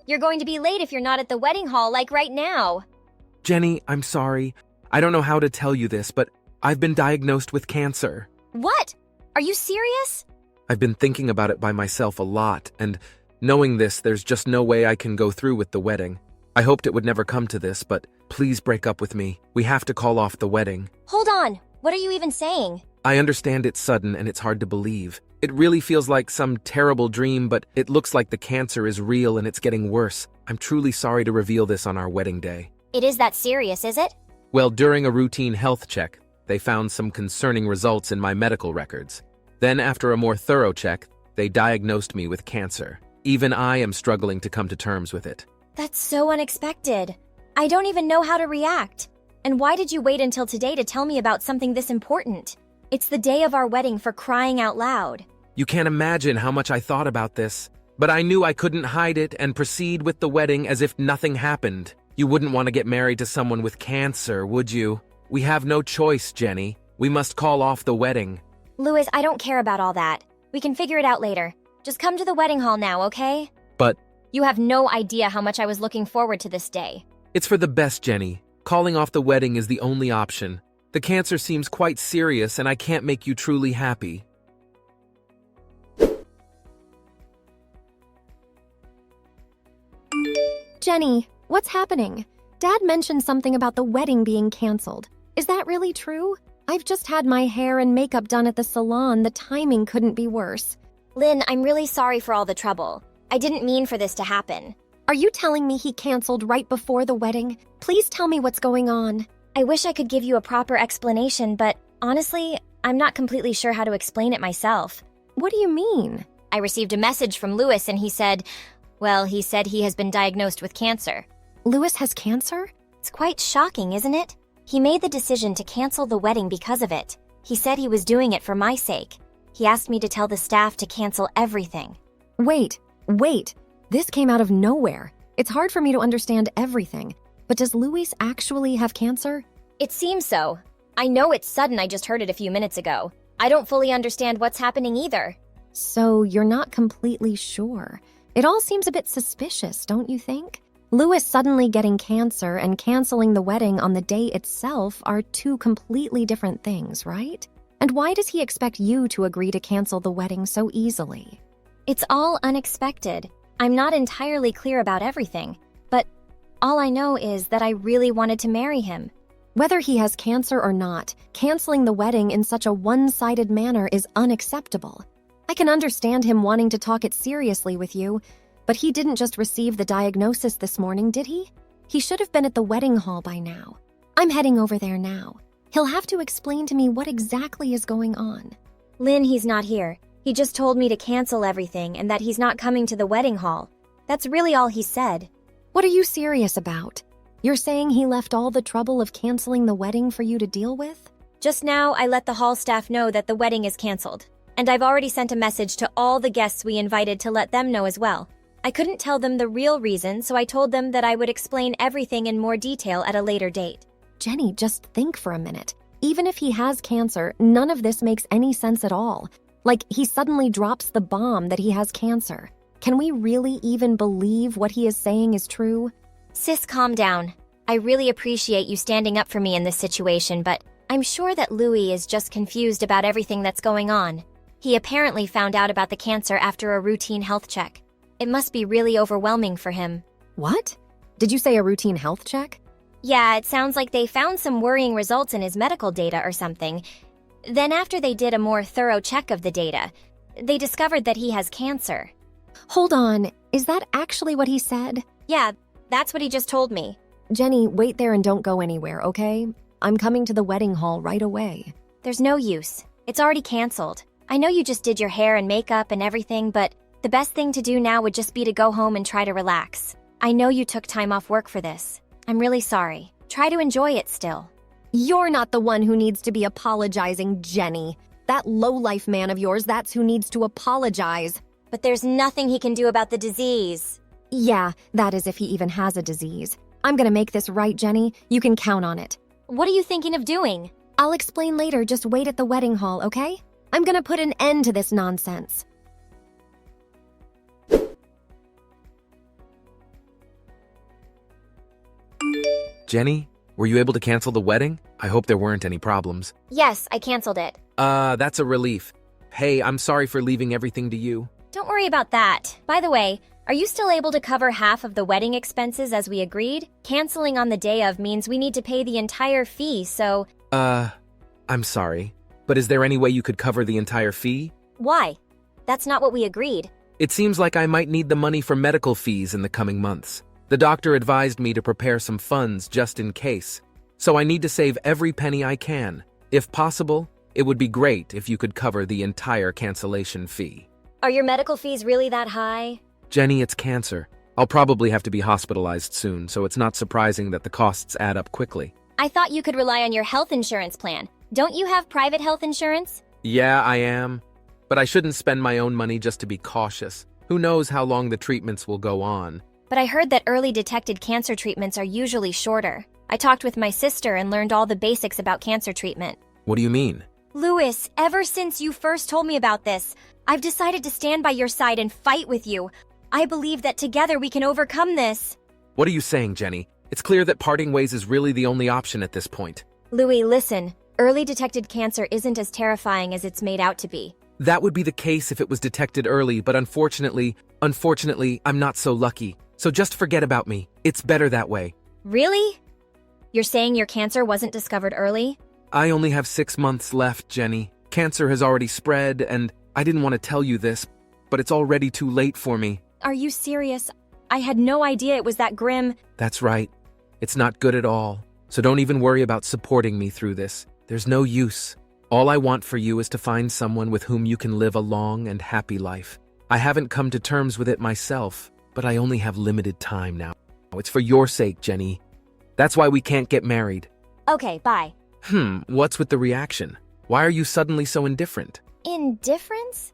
You're going to be late if you're not at the wedding hall like right now. Jenny, I'm sorry. I don't know how to tell you this, but I've been diagnosed with cancer. What? Are you serious? I've been thinking about it by myself a lot, and knowing this, there's just no way I can go through with the wedding. I hoped it would never come to this, but please break up with me. We have to call off the wedding. Hold on. What are you even saying? I understand it's sudden and it's hard to believe. It really feels like some terrible dream, but it looks like the cancer is real and it's getting worse. I'm truly sorry to reveal this on our wedding day. It is that serious, is it? Well, during a routine health check, they found some concerning results in my medical records. Then, after a more thorough check, they diagnosed me with cancer. Even I am struggling to come to terms with it. That's so unexpected. I don't even know how to react. And why did you wait until today to tell me about something this important? It's the day of our wedding, for crying out loud. You can't imagine how much I thought about this, but I knew I couldn't hide it and proceed with the wedding as if nothing happened. You wouldn't want to get married to someone with cancer, would you? We have no choice, Jenny. We must call off the wedding. Louis, I don't care about all that. We can figure it out later. Just come to the wedding hall now, okay? But You have no idea how much I was looking forward to this day. it's for the best, Jenny. Calling off the wedding is the only option. The cancer seems quite serious and I can't make you truly happy. Jenny, what's happening? Dad mentioned something about the wedding being canceled. Is that really true? I've just had my hair and makeup done at the salon. The timing couldn't be worse. Lynn, I'm really sorry for all the trouble. I didn't mean for this to happen. Are you telling me he canceled right before the wedding? Please tell me what's going on. I wish I could give you a proper explanation, but honestly, I'm not completely sure how to explain it myself. What do you mean? I received a message from Louis and he said he has been diagnosed with cancer. Louis has cancer? It's quite shocking, isn't it? He made the decision to cancel the wedding because of it. He said he was doing it for my sake. He asked me to tell the staff to cancel everything. Wait. This came out of nowhere. It's hard for me to understand everything. But does Louis actually have cancer? It seems so. I know it's sudden, I just heard it a few minutes ago. I don't fully understand what's happening either. So you're not completely sure. It all seems a bit suspicious, don't you think? Louis suddenly getting cancer and canceling the wedding on the day itself are two completely different things, right? And why does he expect you to agree to cancel the wedding so easily? It's all unexpected. I'm not entirely clear about everything, but all I know is that I really wanted to marry him. Whether he has cancer or not, canceling the wedding in such a one-sided manner is unacceptable. I can understand him wanting to talk it seriously with you, but he didn't just receive the diagnosis this morning, did he? He should have been at the wedding hall by now. I'm heading over there now. He'll have to explain to me what exactly is going on. Lynn, he's not here. He just told me to cancel everything and that he's not coming to the wedding hall. That's really all he said. What are you serious about? You're saying he left all the trouble of canceling the wedding for you to deal with? Just now, I let the hall staff know that the wedding is canceled. And I've already sent a message to all the guests we invited to let them know as well. I couldn't tell them the real reason, so I told them that I would explain everything in more detail at a later date. Jenny, just think for a minute. Even if he has cancer, none of this makes any sense at all. Like, he suddenly drops the bomb that he has cancer. Can we really even believe what he is saying is true? Sis, calm down. I really appreciate you standing up for me in this situation, but I'm sure that Louis is just confused about everything that's going on. He apparently found out about the cancer after a routine health check. It must be really overwhelming for him. What? Did you say a routine health check? Yeah, it sounds like they found some worrying results in his medical data or something. Then after they did a more thorough check of the data, they discovered that he has cancer. Hold on, is that actually what he said? Yeah, that's what he just told me. Jenny, wait there and don't go anywhere, okay? I'm coming to the wedding hall right away. There's no use. It's already canceled. I know you just did your hair and makeup and everything, but the best thing to do now would just be to go home and try to relax. I know you took time off work for this. I'm really sorry. Try to enjoy it still. You're not the one who needs to be apologizing, Jenny. That lowlife man of yours, that's who needs to apologize. But there's nothing he can do about the disease. Yeah, that is if he even has a disease. I'm gonna make this right, Jenny. You can count on it. What are you thinking of doing? I'll explain later. Just wait at the wedding hall, okay? I'm gonna put an end to this nonsense. Jenny, were you able to cancel the wedding? I hope there weren't any problems. Yes, I canceled it. That's a relief. Hey, I'm sorry for leaving everything to you. Don't worry about that. By the way, are you still able to cover half of the wedding expenses as we agreed? Canceling on the day of means we need to pay the entire fee, so… I'm sorry, but is there any way you could cover the entire fee? Why? That's not what we agreed. It seems like I might need the money for medical fees in the coming months. The doctor advised me to prepare some funds just in case, so I need to save every penny I can. If possible, it would be great if you could cover the entire cancellation fee. Are your medical fees really that high? Jenny, it's cancer. I'll probably have to be hospitalized soon, so it's not surprising that the costs add up quickly. I thought you could rely on your health insurance plan. Don't you have private health insurance? Yeah, I am. But I shouldn't spend my own money just to be cautious. Who knows how long the treatments will go on? But I heard that early detected cancer treatments are usually shorter. I talked with my sister and learned all the basics about cancer treatment. What do you mean? Louis, ever since you first told me about this, I've decided to stand by your side and fight with you. I believe that together we can overcome this. What are you saying, Jenny? It's clear that parting ways is really the only option at this point. Louis, listen. Early detected cancer isn't as terrifying as it's made out to be. That would be the case if it was detected early, but unfortunately, I'm not so lucky. So just forget about me. It's better that way. Really? You're saying your cancer wasn't discovered early? I only have 6 months left, Jenny. Cancer has already spread, and I didn't want to tell you this, but it's already too late for me. Are you serious? I had no idea it was that grim. That's right. It's not good at all. So don't even worry about supporting me through this. There's no use. All I want for you is to find someone with whom you can live a long and happy life. I haven't come to terms with it myself, but I only have limited time now. It's for your sake, Jenny. That's why we can't get married. Okay, bye. What's with the reaction? Why are you suddenly so indifferent? Indifference?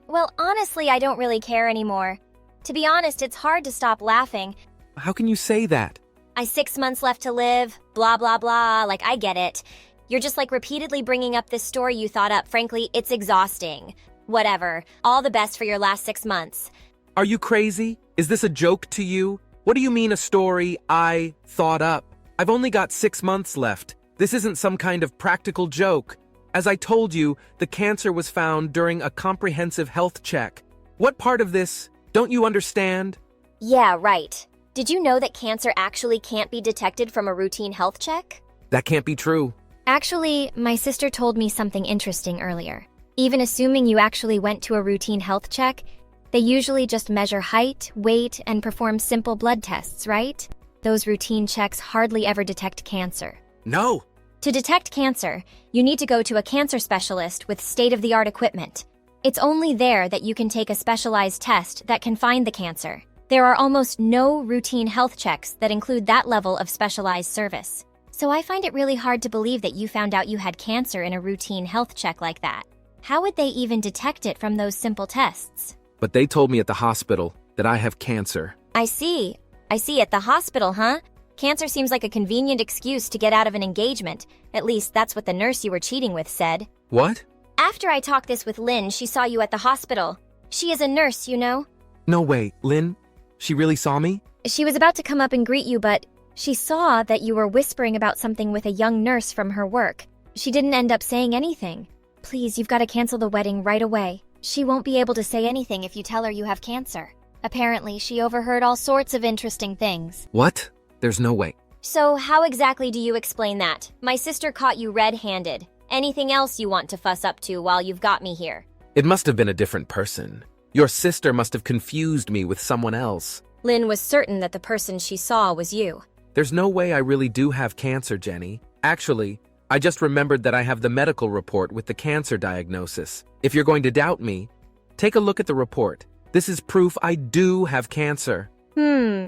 Well, honestly, I don't really care anymore. To be honest, it's hard to stop laughing. How can you say that? 6 months left to live, blah, blah, blah, like I get it. You're just like repeatedly bringing up this story you thought up. Frankly, it's exhausting. Whatever. All the best for your last 6 months. Are you crazy? Is this a joke to you? What do you mean a story I thought up? I've only got 6 months left. This isn't some kind of practical joke. As I told you, the cancer was found during a comprehensive health check. What part of this don't you understand? Yeah, right. Did you know that cancer actually can't be detected from a routine health check? That can't be true. Actually, my sister told me something interesting earlier. Even assuming you actually went to a routine health check, they usually just measure height, weight, and perform simple blood tests, right? Those routine checks hardly ever detect cancer. No. To detect cancer, you need to go to a cancer specialist with state-of-the-art equipment. It's only there that you can take a specialized test that can find the cancer. There are almost no routine health checks that include that level of specialized service. So I find it really hard to believe that you found out you had cancer in a routine health check like that. How would they even detect it from those simple tests? But they told me at the hospital that I have cancer. I see. At the hospital, huh? Cancer seems like a convenient excuse to get out of an engagement. At least that's what the nurse you were cheating with said. What? After I talked this with Lynn, she saw you at the hospital. She is a nurse, you know? No way, Lynn? She really saw me? She was about to come up and greet you, but she saw that you were whispering about something with a young nurse from her work. She didn't end up saying anything. Please, you've got to cancel the wedding right away. She won't be able to say anything if you tell her you have cancer. Apparently, she overheard all sorts of interesting things. What? There's no way. So how exactly do you explain that? My sister caught you red-handed. Anything else you want to fuss up to while you've got me here? It must have been a different person. Your sister must have confused me with someone else. Lynn was certain that the person she saw was you. There's no way I really do have cancer, Jenny. Actually, I just remembered that I have the medical report with the cancer diagnosis. If you're going to doubt me, take a look at the report. This is proof I do have cancer.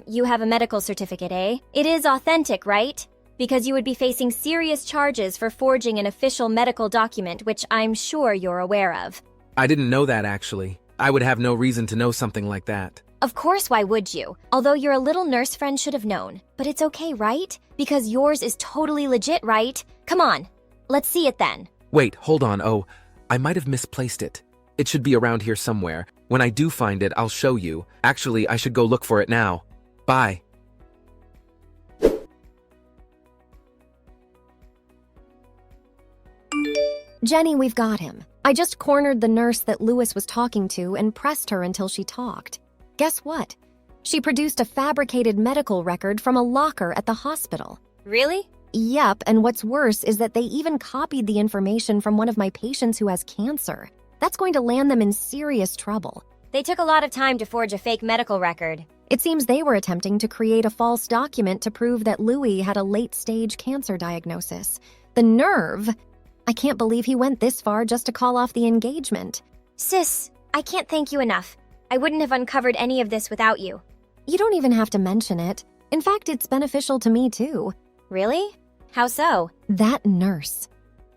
You have a medical certificate, eh? It is authentic, right? Because you would be facing serious charges for forging an official medical document, which I'm sure you're aware of. I didn't know that, actually. I would have no reason to know something like that. Of course, why would you? Although your little nurse friend should have known. But it's okay, right? Because yours is totally legit, right? Come on, let's see it then. Wait, hold on. Oh, I might have misplaced it. It should be around here somewhere. When I do find it, I'll show you. Actually, I should go look for it now. Bye. Jenny, we've got him. I just cornered the nurse that Lewis was talking to and pressed her until she talked. Guess what? She produced a fabricated medical record from a locker at the hospital. Really? Yep, and what's worse is that they even copied the information from one of my patients who has cancer. That's going to land them in serious trouble. They took a lot of time to forge a fake medical record. It seems they were attempting to create a false document to prove that Louis had a late-stage cancer diagnosis. The nerve! I can't believe he went this far just to call off the engagement. Sis, I can't thank you enough. I wouldn't have uncovered any of this without you. You don't even have to mention it. In fact, it's beneficial to me too. Really? How so? That nurse.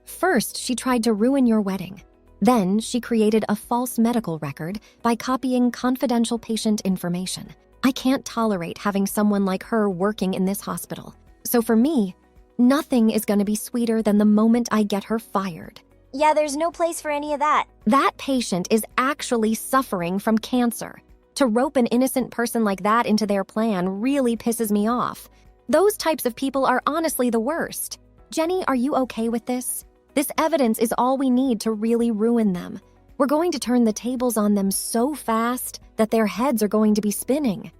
First, she tried to ruin your wedding. Then, she created a false medical record by copying confidential patient information. I can't tolerate having someone like her working in this hospital. So for me, nothing is going to be sweeter than the moment I get her fired. Yeah, there's no place for any of that. That patient is actually suffering from cancer. To rope an innocent person like that into their plan really pisses me off. Those types of people are honestly the worst. Jenny, are you okay with this? This evidence is all we need to really ruin them. We're going to turn the tables on them so fast that their heads are going to be spinning.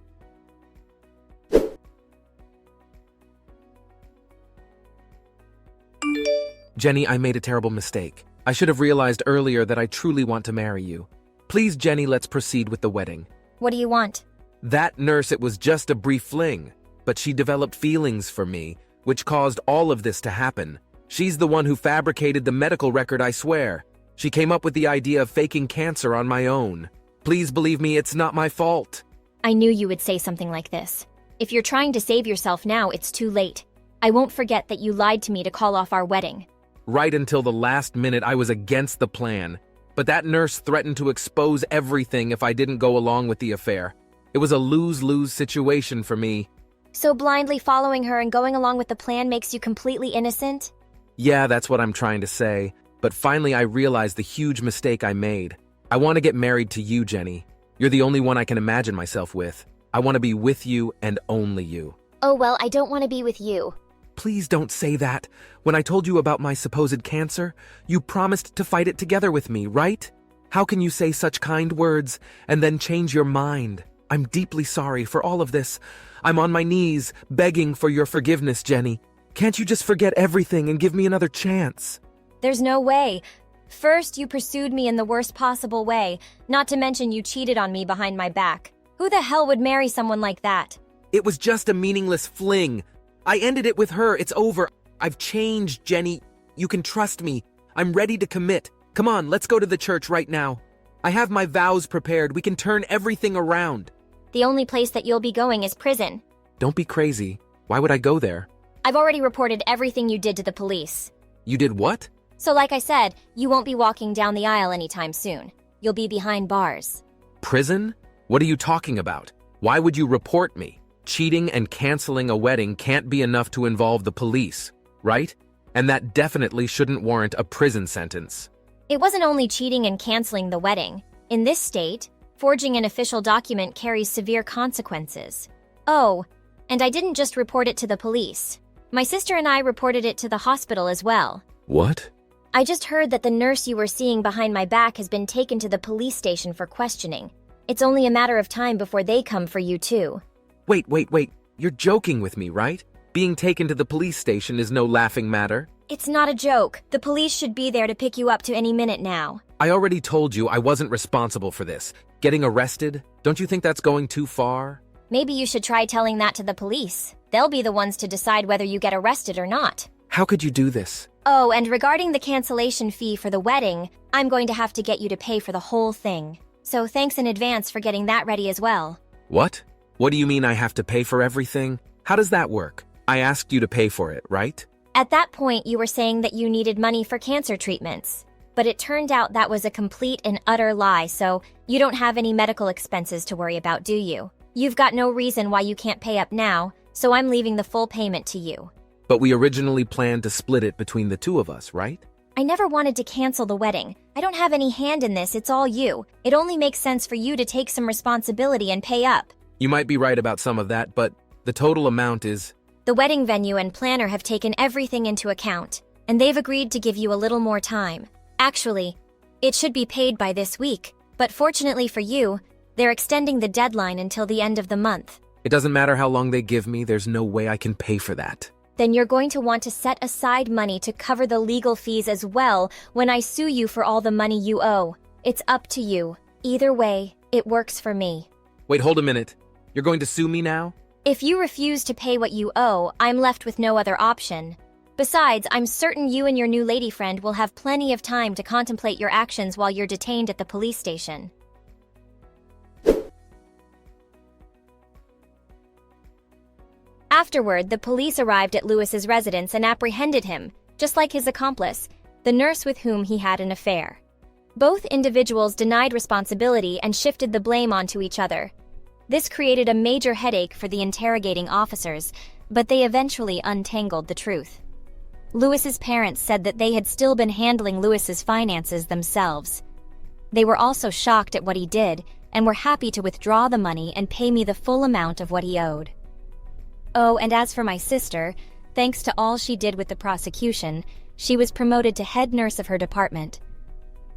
Jenny, I made a terrible mistake. I should have realized earlier that I truly want to marry you. Please, Jenny, let's proceed with the wedding. What do you want? That nurse, it was just a brief fling, but she developed feelings for me, which caused all of this to happen. She's the one who fabricated the medical record, I swear. She came up with the idea of faking cancer on my own. Please believe me, it's not my fault. I knew you would say something like this. If you're trying to save yourself now, it's too late. I won't forget that you lied to me to call off our wedding. Right until the last minute, I was against the plan. But that nurse threatened to expose everything if I didn't go along with the affair. It was a lose-lose situation for me. So blindly following her and going along with the plan makes you completely innocent? Yeah, that's what I'm trying to say. But finally, I realized the huge mistake I made. I want to get married to you, Jenny. You're the only one I can imagine myself with. I want to be with you and only you. Oh, well, I don't want to be with you. Please don't say that. When I told you about my supposed cancer, you promised to fight it together with me, right? How can you say such kind words and then change your mind? I'm deeply sorry for all of this. I'm on my knees, begging for your forgiveness, Jenny. Can't you just forget everything and give me another chance? There's no way. First, you pursued me in the worst possible way, not to mention you cheated on me behind my back. Who the hell would marry someone like that? It was just a meaningless fling. I ended it with her. It's over. I've changed, Jenny. You can trust me. I'm ready to commit. Come on, let's go to the church right now. I have my vows prepared. We can turn everything around. The only place that you'll be going is prison. Don't be crazy. Why would I go there? I've already reported everything you did to the police. You did what? So like I said, you won't be walking down the aisle anytime soon. You'll be behind bars. Prison? What are you talking about? Why would you report me? Cheating and canceling a wedding can't be enough to involve the police, right? And that definitely shouldn't warrant a prison sentence. It wasn't only cheating and canceling the wedding. In this state, forging an official document carries severe consequences. Oh, and I didn't just report it to the police. My sister and I reported it to the hospital as well. What? I just heard that the nurse you were seeing behind my back has been taken to the police station for questioning. It's only a matter of time before they come for you too. Wait. You're joking with me, right? Being taken to the police station is no laughing matter. It's not a joke. The police should be there to pick you up to any minute now. I already told you I wasn't responsible for this. Getting arrested? Don't you think that's going too far? Maybe you should try telling that to the police. They'll be the ones to decide whether you get arrested or not. How could you do this? Oh, and regarding the cancellation fee for the wedding, I'm going to have to get you to pay for the whole thing. So thanks in advance for getting that ready as well. What? What do you mean I have to pay for everything? How does that work? I asked you to pay for it, right? At that point, you were saying that you needed money for cancer treatments. But it turned out that was a complete and utter lie, so you don't have any medical expenses to worry about, do you? You've got no reason why you can't pay up now, so I'm leaving the full payment to you. But we originally planned to split it between the two of us, right? I never wanted to cancel the wedding. I don't have any hand in this, it's all you. It only makes sense for you to take some responsibility and pay up. You might be right about some of that, but the total amount is... The wedding venue and planner have taken everything into account, and they've agreed to give you a little more time. Actually, it should be paid by this week, but fortunately for you, they're extending the deadline until the end of the month. It doesn't matter how long they give me, there's no way I can pay for that. Then you're going to want to set aside money to cover the legal fees as well when I sue you for all the money you owe. It's up to you. Either way, it works for me. Wait, hold a minute. You're going to sue me now? If you refuse to pay what you owe, I'm left with no other option. Besides, I'm certain you and your new lady friend will have plenty of time to contemplate your actions while you're detained at the police station. Afterward, the police arrived at Lewis's residence and apprehended him, just like his accomplice, the nurse with whom he had an affair. Both individuals denied responsibility and shifted the blame onto each other. This created a major headache for the interrogating officers, but they eventually untangled the truth. Lewis's parents said that they had still been handling Lewis's finances themselves. They were also shocked at what he did and were happy to withdraw the money and pay me the full amount of what he owed. Oh, and as for my sister, thanks to all she did with the prosecution, she was promoted to head nurse of her department.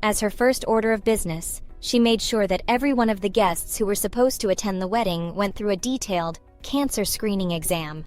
As her first order of business, she made sure that every one of the guests who were supposed to attend the wedding went through a detailed cancer screening exam.